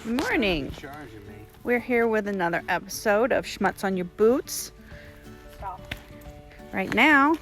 Good morning. We're here with another episode of Schmutz on Your Boots. Stop. Right now,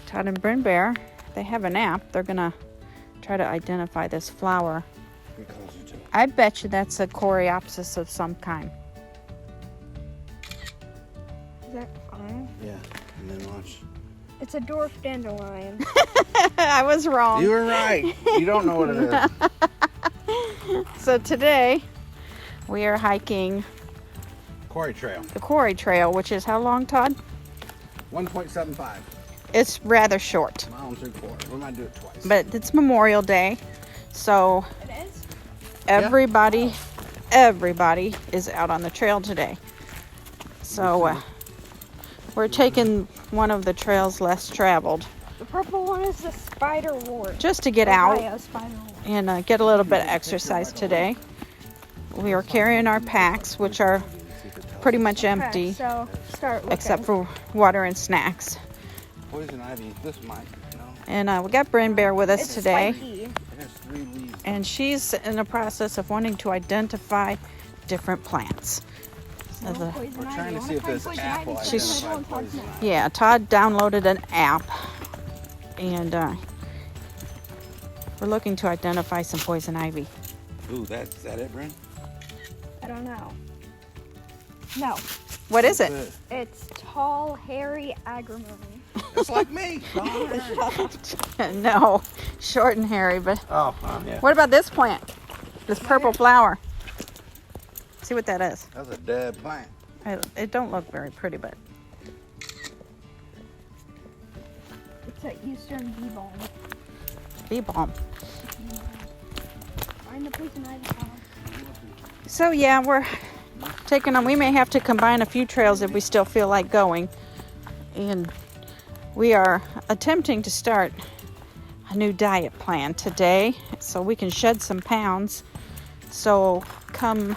Todd and Bryn Bear, they have an app. They're gonna try to identify this flower. I bet you that's a coreopsis of some kind. Is that on? Yeah, and then watch. It's a dwarf dandelion. I was wrong. You were right. You don't know what it is. So today, we are hiking Quarry Trail. the Quarry Trail, which is how long, Todd? 1.75. It's rather short, Mile and 3/4. We might do it twice. but it's Memorial Day, so It is? everybody is out on the trail today. So we're taking one of the trails less traveled The purple one is the spider wart. just to get out Spider wart. and get a little bit of exercise today. We are carrying our packs, which are pretty much empty, Okay, so start looking. except for water and snacks. Poison ivy. This might. No. And we got Bryn Bear with us It's today, spiky. It has 3 leaves. and she's in the process of wanting to identify different plants. So the- Poison We're ivy. trying to Wanna see if find this poison app will ivy? She's- identify poison ivy. Yeah, Todd downloaded an app, and we're looking to identify some poison ivy. Ooh, is that it, Bryn? I don't know. No, What is it? it's tall, hairy agrimony. It's like me. No, short and hairy, but Oh, yeah. what about this plant? This purple flower. See what that is. That's a dead plant. It don't look very pretty, but It's an eastern bee balm. bee balm. Find the poison ivy flower. So yeah, we're taking on. We may have to combine a few trails if we still feel like going, and we are attempting to start a new diet plan today, so we can shed some pounds. So come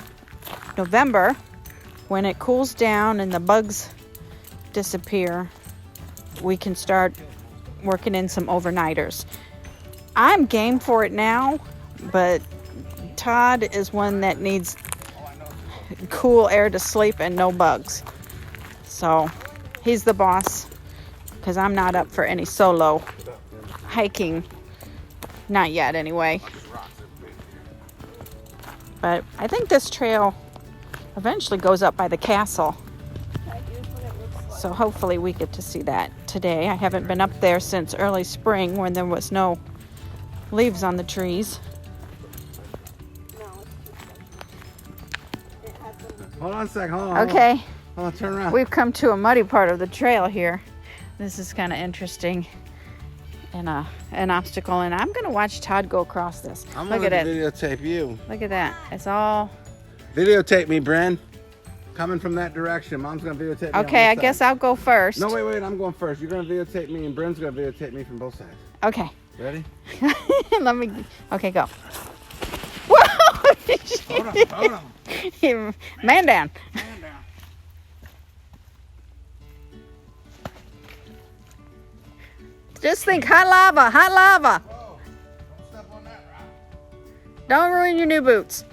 November, when it cools down and the bugs disappear, we can start working in some overnighters. I'm game for it now, but Todd is one that needs cool air to sleep and no bugs. So he's the boss, because I'm not up for any solo hiking. Not yet, anyway. But I think this trail eventually goes up by the castle. Here's what it looks like. So hopefully we get to see that today. I haven't been up there since early spring when there was no leaves on the trees. No, it's it has some. Hold on a sec. Hold on. Okay, Hold on. Turn around. we've come to a muddy part of the trail here. This is kind of interesting and an obstacle, and I'm gonna watch Todd go across this. I'm Look gonna at it. videotape you. Look at that. It's all Videotape me, Bryn. Coming from that direction. Mom's gonna videotape me. okay. on I this guess side. I'll go first. No, wait. I'm going first. You're gonna videotape me, and Bryn's gonna videotape me from both sides. Okay. Ready? Let me. Okay, go. Whoa! Hold on. Man down. Man down. Just think, hot lava, hot lava. Whoa. Don't step on that rock. Don't ruin your new boots.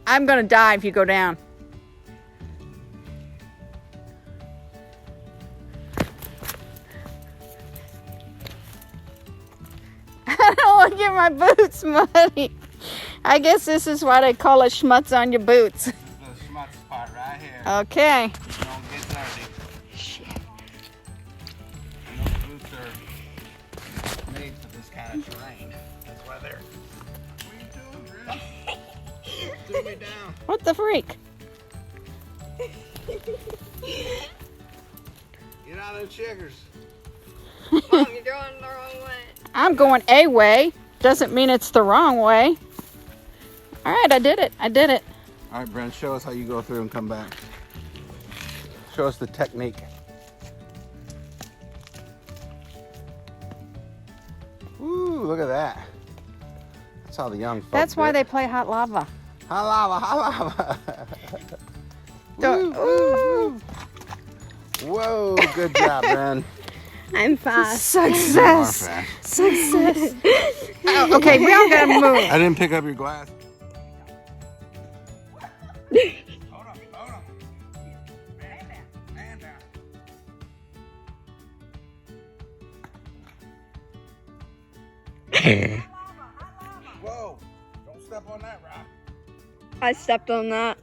I'm gonna die if you go down. I don't want to get my boots muddy. I guess this is why they call it schmutz on your boots. This is the schmutz part right here. Okay. Don't get dirty. Shit. You know, boots are made for this kind of terrain. That's why they're. What are you doing, Bryn? Threw me down. What the freak? Get out of the chiggers. Mom, you're going the wrong way. I'm going a way. Doesn't mean it's the wrong way. All right, I did it. All right, Bryn, show us how you go through and come back. Show us the technique. Ooh, look at that. That's how the young folks That's do why it. they play hot lava. Hot lava, hot lava. Don't- Woo, woo, woo. Whoa, good job, Bryn. I'm fast. Success. You are fast. Success. Oh, okay, we all gotta move. I didn't pick up your glass. Hold on. Man down. Whoa! Don't step on that rock. I stepped on that.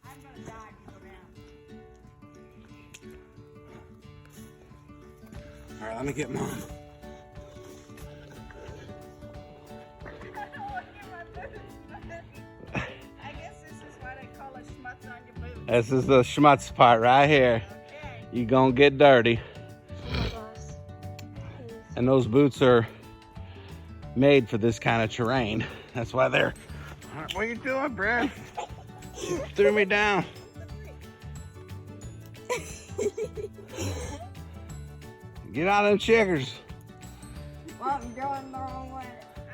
I'm gonna die if you go down. All right, let me get mine. I guess this is why they call it schmutz on your boots. This is the schmutz part right here. Okay. You gonna get dirty. And those boots are made for this kind of terrain. That's why they're... What are you doing, Brad? You threw me down. Get out of them checkers. Well, I'm going the wrong way.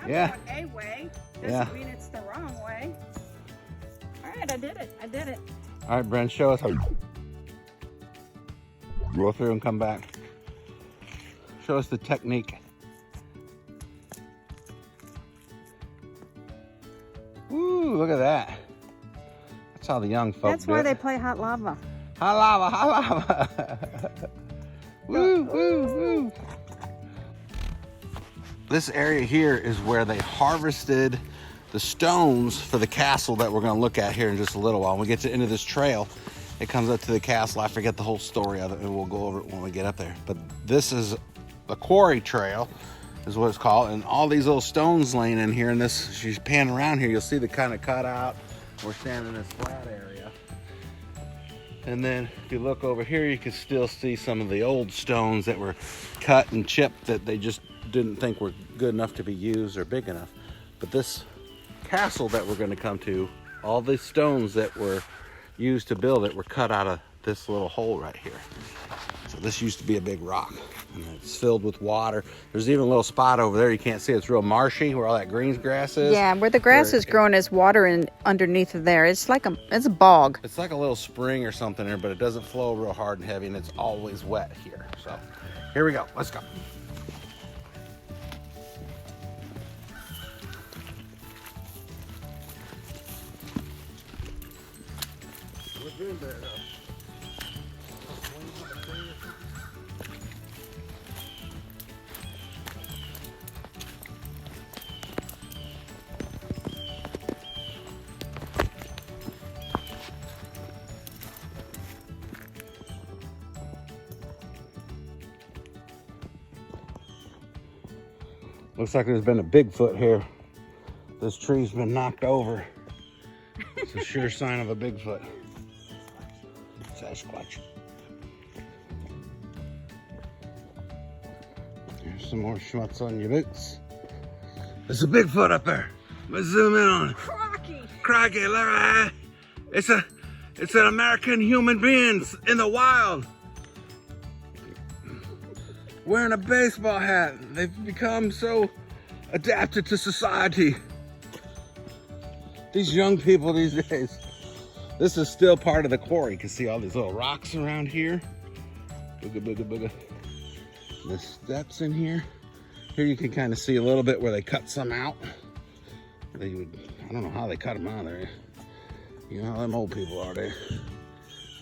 I'm Yeah. going a way. Doesn't Yeah. mean it's the wrong way. All right, I did it. All right, Brent, show us how. Go through and come back. Show us the technique. Ooh, look at that. That's how the young folks That's do why it. they play hot lava. Hot lava, hot lava. Woo, woo, woo. This area here is where they harvested the stones for the castle that we're going to look at here in just a little while. When we get to the end of this trail, it comes up to the castle. I forget the whole story of it, and we'll go over it when we get up there. But this is the Quarry Trail, is what it's called, and all these little stones laying in here. And this, she's panning around here, you'll see the kind of cut out. We're standing in this flat area. And then if you look over here, you can still see some of the old stones that were cut and chipped that they just didn't think were good enough to be used or big enough. But this castle that we're going to come to, all the stones that were used to build it were cut out of this little hole right here. So this used to be a big rock, and it's filled with water. There's even a little spot over there you can't see. It's real marshy where all that green grass is. Yeah, where the grass is growing is water in underneath of there. It's like it's a bog. It's like a little spring or something there, but it doesn't flow real hard and heavy, and it's always wet here. So here we go. Let's go. Looks like there's been a Bigfoot here. This tree's been knocked over. It's a sure sign of a Bigfoot. Sasquatch. Here's some more schmutz on your boots. There's a Bigfoot up there. Let's zoom in on it. Crikey, look at that. It's an American human being in the wild. Wearing a baseball hat. They've become so adapted to society. These young people these days. This is still part of the quarry. You can see all these little rocks around here. Booga, booga, booga. The steps in here. Here you can kind of see a little bit where they cut some out. I don't know how they cut them out of there. You know how them old people are, they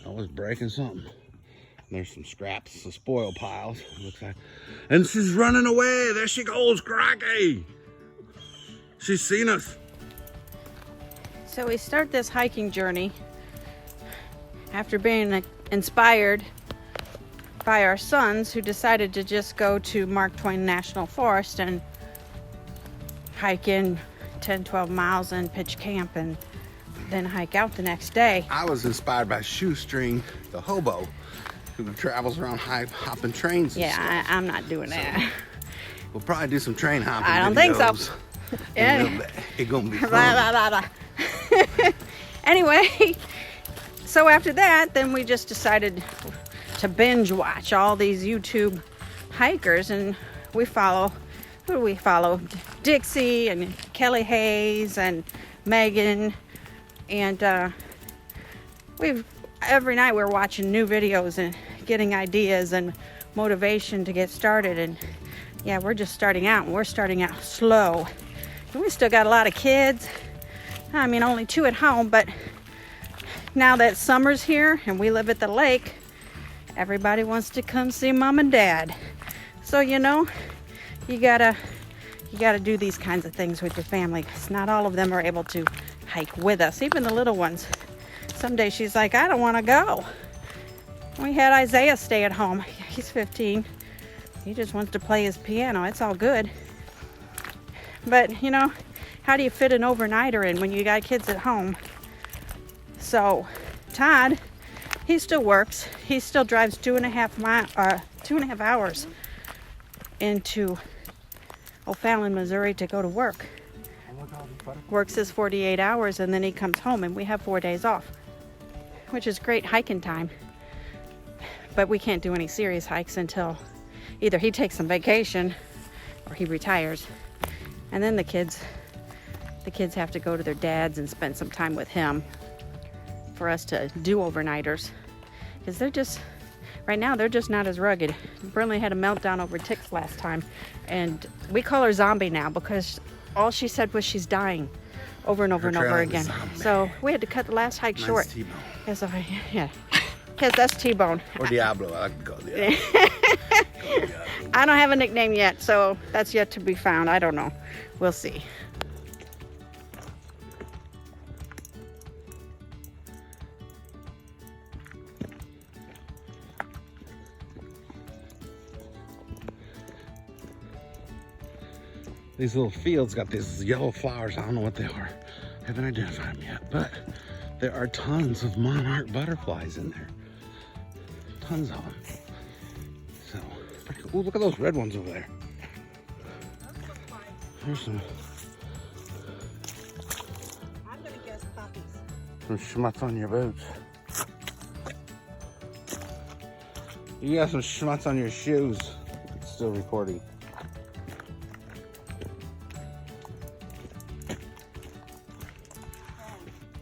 always breaking something. There's some scraps, some spoil piles, it looks like. And she's running away. There she goes, crikey. She's seen us. So we start this hiking journey after being inspired by our sons, who decided to just go to Mark Twain National Forest and hike in 10, 12 miles and pitch camp and then hike out the next day. I was inspired by Shoestring, the hobo, who travels around hopping trains and stuff. I'm not doing that. We'll probably do some train hopping I don't think so. videos Yeah. in a little bit. It's gonna be fun. Blah, blah, blah, blah. Anyway, so after that, then we just decided to binge watch all these YouTube hikers, and we follow, who do we follow? Dixie and Kelly Hayes and Megan, and we've every night we're watching new videos and getting ideas and motivation to get started. And yeah, we're just starting out, and we're starting out slow. And we still got a lot of kids. I mean, only 2 at home, but now that summer's here and we live at the lake, everybody wants to come see mom and dad. So, you know, you gotta do these kinds of things with your family, because not all of them are able to hike with us, even the little ones. Someday she's like, I don't want to go. We had Isaiah stay at home. He's 15. He just wants to play his piano. It's all good. But, you know, how do you fit an overnighter in when you got kids at home? So, Todd, he still works. He still drives 2.5 hours into O'Fallon, Missouri to go to work. Works his 48 hours, and then he comes home, and we have 4 days off, which is great hiking time. But we can't do any serious hikes until either he takes some vacation or he retires. And then the kids have to go to their dad's and spend some time with him for us to do overnighters. Because they're just, right now, they're just not as rugged. Brinley had a meltdown over ticks last time, and we call her Zombie now because all she said was she's dying over and over and over again. So we had to cut the last hike short. T-bone. Yeah. Because that's T-bone. Or Diablo, I like to call it Diablo. I don't have a nickname yet, so that's yet to be found. I don't know. We'll see. These little fields got these yellow flowers. I don't know what they are. I haven't identified them yet, but there are tons of monarch butterflies in there. Tons of them. So, pretty cool. Ooh, look at those red ones over there. There's some. I'm gonna guess poppies. Some schmutz on your boots. You got some schmutz on your shoes. It's still recording.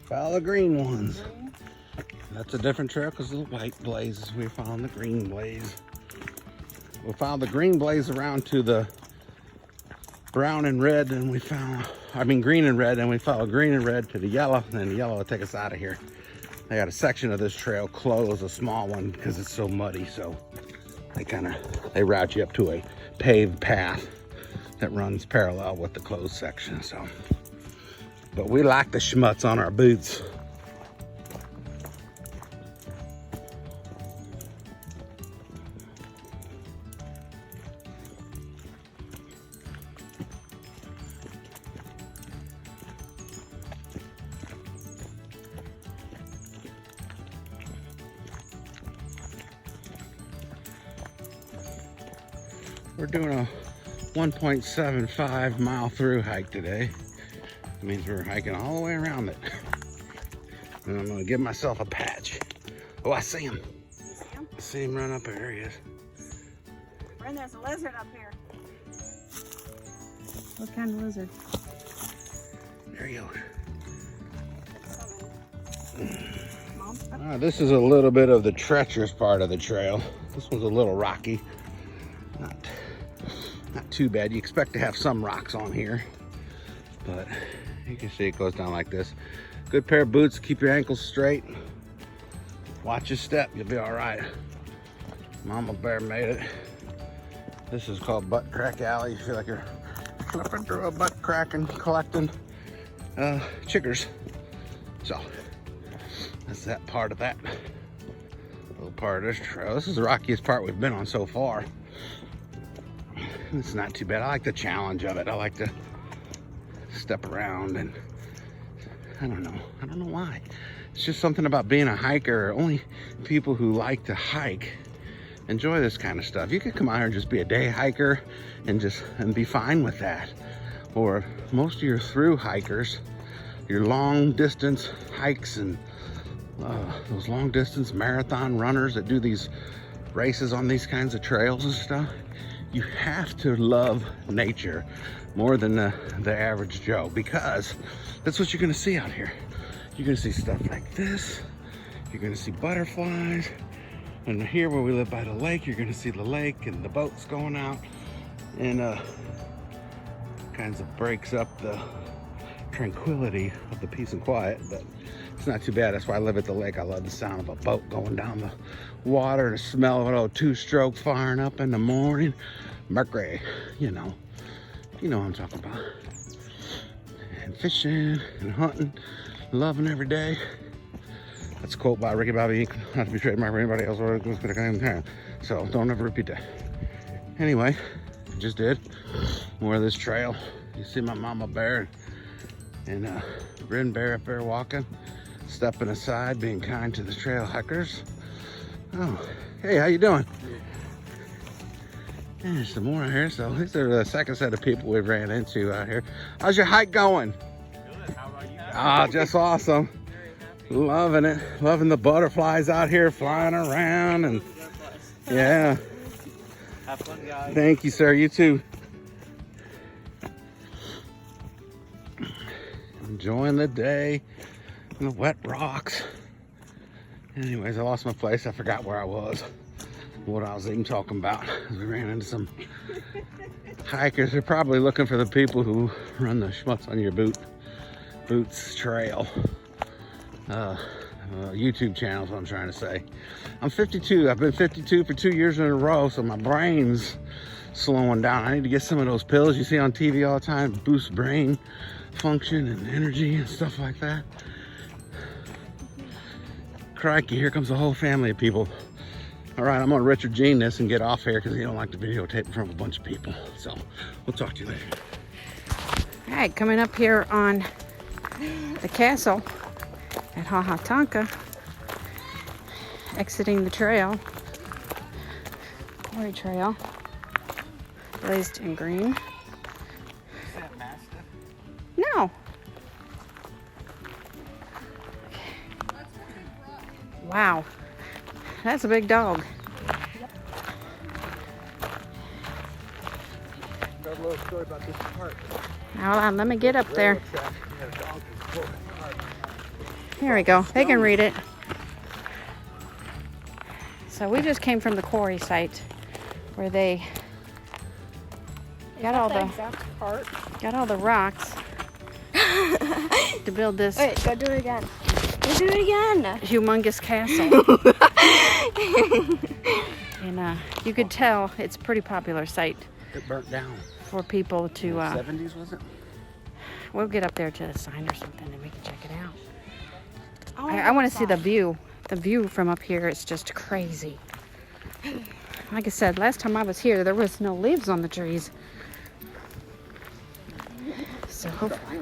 Follow the green ones. That's a different trail because the white blazes. We found the green blaze. We found the green blaze around to the brown and red, and we found, green and red, and we followed green and red to the yellow, and then the yellow will take us out of here. They got a section of this trail closed, a small one, because it's so muddy, so they route you up to a paved path that runs parallel with the closed section, so. But we like the schmutz on our boots. We're doing a 1.75 mile through hike today. That means we're hiking all the way around it. And I'm gonna give myself a patch. Oh, I see him. You see him? I see him run up there. He is. Bren, there's a lizard up here. What kind of lizard? There he goes. Mom? This is a little bit of the treacherous part of the trail. This one's a little rocky. Not too bad. You expect to have some rocks on here, but you can see it goes down like this. Good pair of boots to keep your ankles straight. Watch your step, you'll be all right. Mama Bear made it. This is called Butt Crack Alley. You feel like you're flipping through a butt crack and collecting chiggers. So that's that part of that little part of this trail. This is the rockiest part we've been on so far. It's not too bad. I like the challenge of it. I like to step around, and I don't know why. It's just something about being a hiker. Only people who like to hike enjoy this kind of stuff. You could come out here and just be a day hiker and be fine with that. Or most of your through hikers, your long distance hikes and those long distance marathon runners that do these races on these kinds of trails and stuff, you have to love nature more than the average Joe, because that's what you're gonna see out here. You're gonna see stuff like this. You're You're gonna see butterflies. And here where we live by the lake, you're gonna see the lake and the boats going out. And kinds of breaks up the tranquility of the peace and quiet, but it's not too bad. That's why I live at the lake. I love the sound of a boat going down the water, the smell of an old two-stroke firing up in the morning. Mercury, you know what I'm talking about. And fishing and hunting, loving every day. That's a quote by Ricky Bobby, not to be trademarked for anybody else, so don't ever repeat that. Anyway, I just did more of this trail. You see my mama bear and Rin bear up there walking, stepping aside, being kind to the trail hikers. Oh, hey, how you doing? There's some more out here. So these are the second set of people we've ran into out here. How's your hike going? Good. How about you? Ah, just awesome. Loving it. Loving the butterflies out here flying around. And yeah. Have fun, guys. Thank you, sir. You too. Enjoying the day and the wet rocks. Anyways, I lost my place. I forgot where I was, what I was even talking about. We ran into some hikers. They're probably looking for the people who run the schmutz on your boots trail. YouTube channel is what I'm trying to say. I'm 52. I've been 52 for 2 years in a row, so my brain's slowing down. I need to get some of those pills you see on TV all the time, boost brain function and energy and stuff like that. Crikey, here comes a whole family of people. All right, I'm gonna Richard Gene this and get off here because he don't like to videotape in front of a bunch of people. So we'll talk to you later. All right, coming up here on the castle at Tonka, exiting the trail, Quarry Trail, blazed in green. Is that Mastiff? No. Wow, that's a big dog. Got a little story about this park. Hold on, let me get up there. Here we go. They can read it. So we just came from the quarry site where they got all the rocks to build this Wait, go do it again. Go do it again. humongous castle. And you could tell it's a pretty popular site It burnt down. for people to. 70s was it? We'll get up there to a sign or something and we can check it out. Oh, I want to see the view. The view from up here is just crazy. Like I said, last time I was here, there was no leaves on the trees. So hopefully,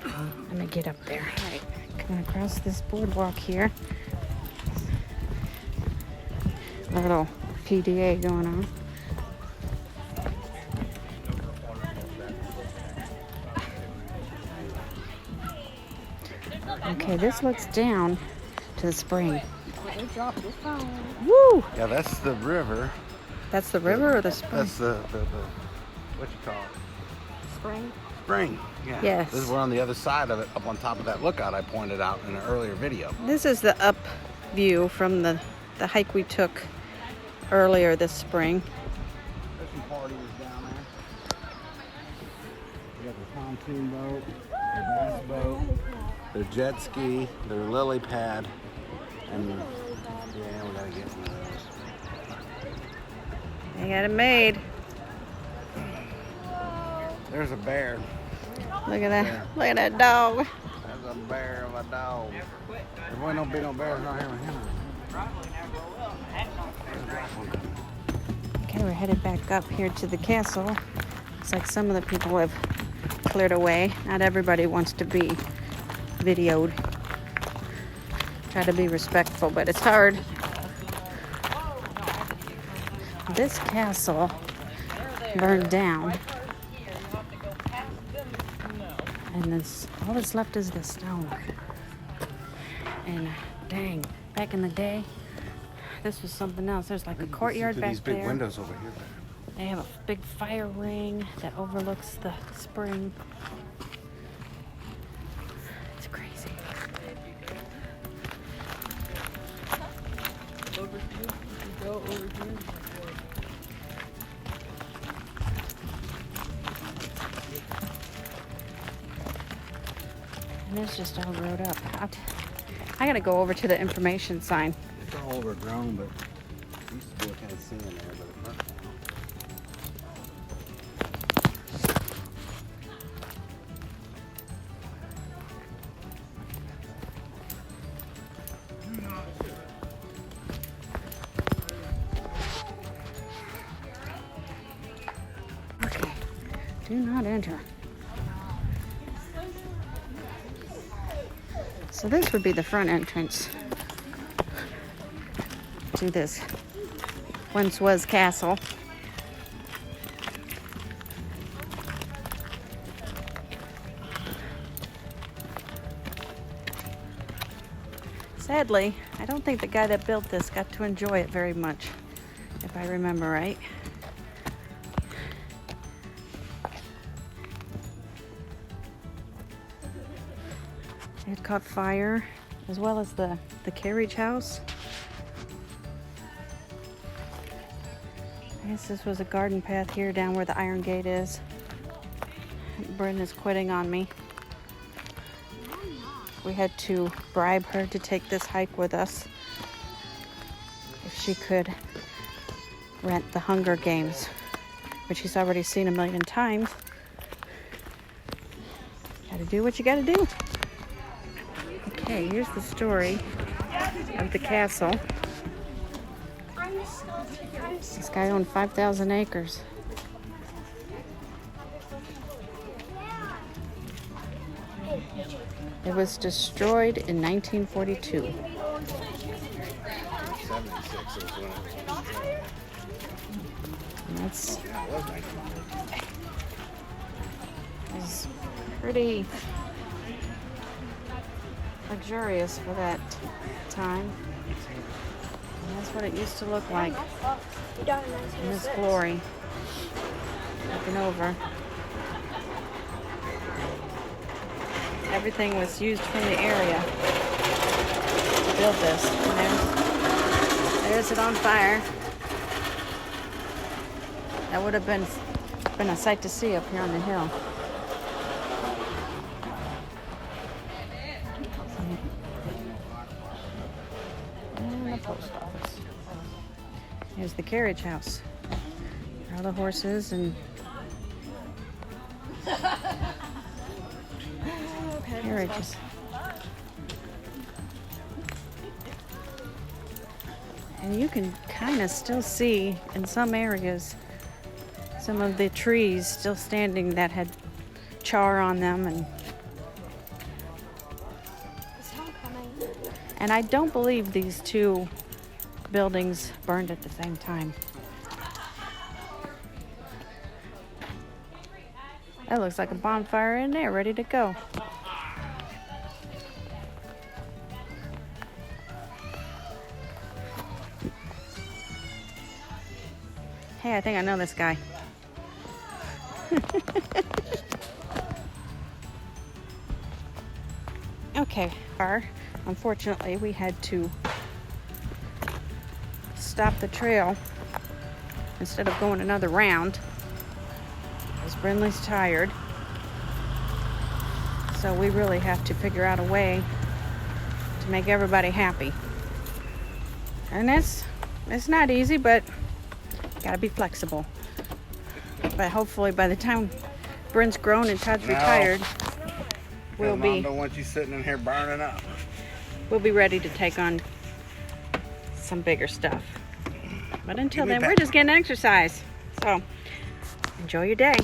I'm gonna get up there. All right, coming across this boardwalk here. A little PDA going on. Okay, this looks down to the spring. Woo! Yeah, that's the river. That's the river or the spring? That's the what you call it? Spring. Spring. Yeah. Yes. This is we're on the other side of it, up on top of that lookout I pointed out in an earlier video. This is the up view from the hike we took earlier this spring. There's some parties down there. We got the pontoon boat, the bass boat, their jet ski, their lily pad, and yeah, we gotta get one of those. They got it made. There's a bear. Look at that. Look at that dog. That's a bear of a dog. There wasn't no big old bears around here with him. Okay, we're headed back up here to the castle. Looks like some of the people have cleared away. Not everybody wants to be videoed. Try to be respectful, but it's hard. This castle burned down. And this, all that's left is the stone. And dang, back in the day, this was something else. There's like a courtyard back these big there. windows over here. They have a big fire ring that overlooks the spring. It's crazy. And it's just all growed up. I gotta go over to the information sign. It's all overgrown, but it used to be kind of sea in there, but it's not now. Okay. Do not enter. So this would be the front entrance to this once was castle. Sadly, I don't think the guy that built this got to enjoy it very much, if I remember right. It caught fire, as well as the carriage house. I guess this was a garden path here down where the iron gate is. Bryn is quitting on me. We had to bribe her to take this hike with us if she could rent the Hunger Games, which she's already seen 1,000,000 times. Gotta do what you gotta do. Okay, here's the story of the castle. This guy owned 5,000 acres. It was destroyed in 1942. 76 was when it was. And that's Yeah, it was 1942. was pretty luxurious for that time. And that's what it used to look like in its glory. Looking over. Everything was used from the area to build this. And there's it on fire. That would have been a sight to see up here on the hill. And the post office. Here's the carriage house. All the horses and carriages. And you can kind of still see in some areas some of the trees still standing that had char on them, and I don't believe these two buildings burned at the same time. That looks like a bonfire in there, ready to go. Hey, I think I know this guy. Okay, unfortunately, we had to stop the trail instead of going another round, because Brindley's tired. So we really have to figure out a way to make everybody happy. And it's not easy, but gotta be flexible. But hopefully by the time Bryn's grown and Todd's retired, we'll Mom don't want you sitting in here burning up. We'll be ready to take on some bigger stuff. But until then, we're back. just getting exercise. So enjoy your day.